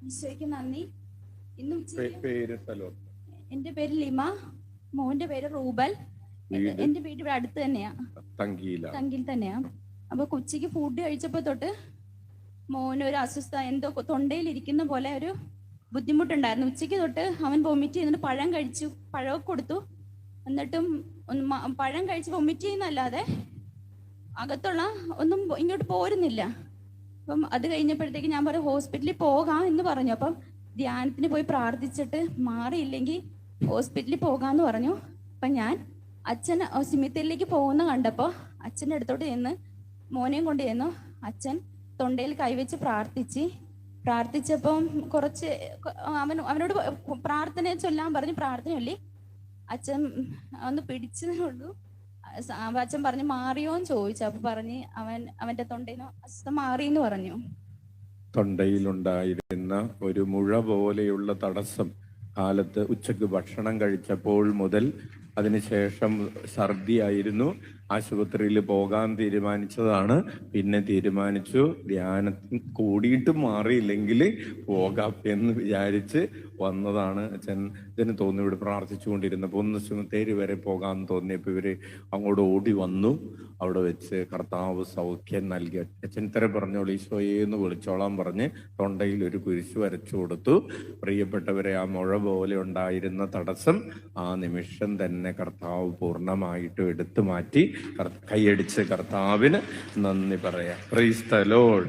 ഈശോയ്ക്ക് നന്ദി. ഇന്ന് എന്റെ പേര് ലിമ, മോന്റെ പേര് റൂബൽ. എന്റെ വീട് ഇവിടെ അടുത്ത് തന്നെയാ, തങ്കിൽ തന്നെയാ. അപ്പൊ ഉച്ചയ്ക്ക് ഫുഡ് കഴിച്ചപ്പോ തൊട്ട് മോനൊരു അസ്വസ്ഥ, എന്തോ തൊണ്ടയിൽ ഇരിക്കുന്ന പോലെ ഒരു ബുദ്ധിമുട്ടുണ്ടായിരുന്നു. ഉച്ചയ്ക്ക് തൊട്ട് അവൻ വൊമിറ്റ് ചെയ്യുന്നിട്ട് പഴം കഴിച്ചു, പഴമൊക്കെ കൊടുത്തു. എന്നിട്ടും പഴം കഴിച്ച് വൊമിറ്റ് ചെയ്യുന്നല്ലാതെ അകത്തുള്ള ഒന്നും ഇങ്ങോട്ട് പോരുന്നില്ല. അപ്പം അത് കഴിഞ്ഞപ്പോഴത്തേക്ക് ഞാൻ പറഞ്ഞു ഹോസ്പിറ്റലിൽ പോകാം എന്ന് പറഞ്ഞു. അപ്പം ധ്യാനത്തിന് പോയി പ്രാർത്ഥിച്ചിട്ട് മാറിയില്ലെങ്കിൽ ഹോസ്പിറ്റലിൽ പോകാമെന്ന് പറഞ്ഞു. അപ്പം ഞാൻ അച്ഛൻ സിമിത്തേരിലേക്ക് പോകുന്ന കണ്ടപ്പോൾ അച്ഛൻ്റെ അടുത്തോട്ട് ചെന്ന് മോനെയും കൊണ്ട് ചെന്നു. അച്ഛൻ തൊണ്ടയിൽ കൈവച്ച് പ്രാർത്ഥിച്ചപ്പം കുറച്ച് അവനോട് പ്രാർത്ഥന ചൊല്ലാൻ പറഞ്ഞു. പ്രാർത്ഥന ചൊല്ലി അച്ഛൻ ഒന്ന് പിടിച്ചതേ ഉള്ളൂ. അച്ഛൻ പറഞ്ഞു മാറിയോന്ന് ചോദിച്ചു. അപ്പൊ പറഞ്ഞ് അവന്റെ തൊണ്ടയിനോ അസ്വസ്ഥ മാറിയെന്ന് പറഞ്ഞു. തൊണ്ടയിലുണ്ടായിരുന്ന ഒരു മുഴ പോലെയുള്ള തടസ്സം കാലത്ത് ഉച്ചക്ക് ഭക്ഷണം കഴിച്ചപ്പോൾ മുതൽ, അതിനുശേഷം ഛർദിയായിരുന്നു. ആശുപത്രിയിൽ പോകാൻ തീരുമാനിച്ചതാണ്. പിന്നെ തീരുമാനിച്ചു ധ്യാനത്തിൽ കൂടിയിട്ട് മാറിയില്ലെങ്കിൽ പോകാം എന്ന് വിചാരിച്ച് വന്നതാണ്. അച്ഛൻ ഇതിന് തോന്നി ഇവിടെ പ്രാർത്ഥിച്ചുകൊണ്ടിരുന്നപ്പോൾ ഒന്ന് സിമിത്തേരി വരെ പോകാൻ തോന്നിയപ്പോൾ ഇവര് അങ്ങോട്ട് ഓടി വന്നു. അവിടെ വെച്ച് കർത്താവ് സൗഖ്യം നൽകി. അച്ഛൻ ഇത്ര പറഞ്ഞോളൂ, ഈശോയെന്ന് വിളിച്ചോളാൻ പറഞ്ഞ് തൊണ്ടയിൽ ഒരു കുരിശ് വരച്ചു കൊടുത്തു. പ്രിയപ്പെട്ടവരെ, ആ മുഴ പോലെ ഉണ്ടായിരുന്ന തടസ്സം ആ നിമിഷം തന്നെ കർത്താവ് പൂർണ്ണമായിട്ടും എടുത്തു മാറ്റി. കൈയടിച്ച് കർത്താവിന് നന്ദി പറയാം. Praise the Lord.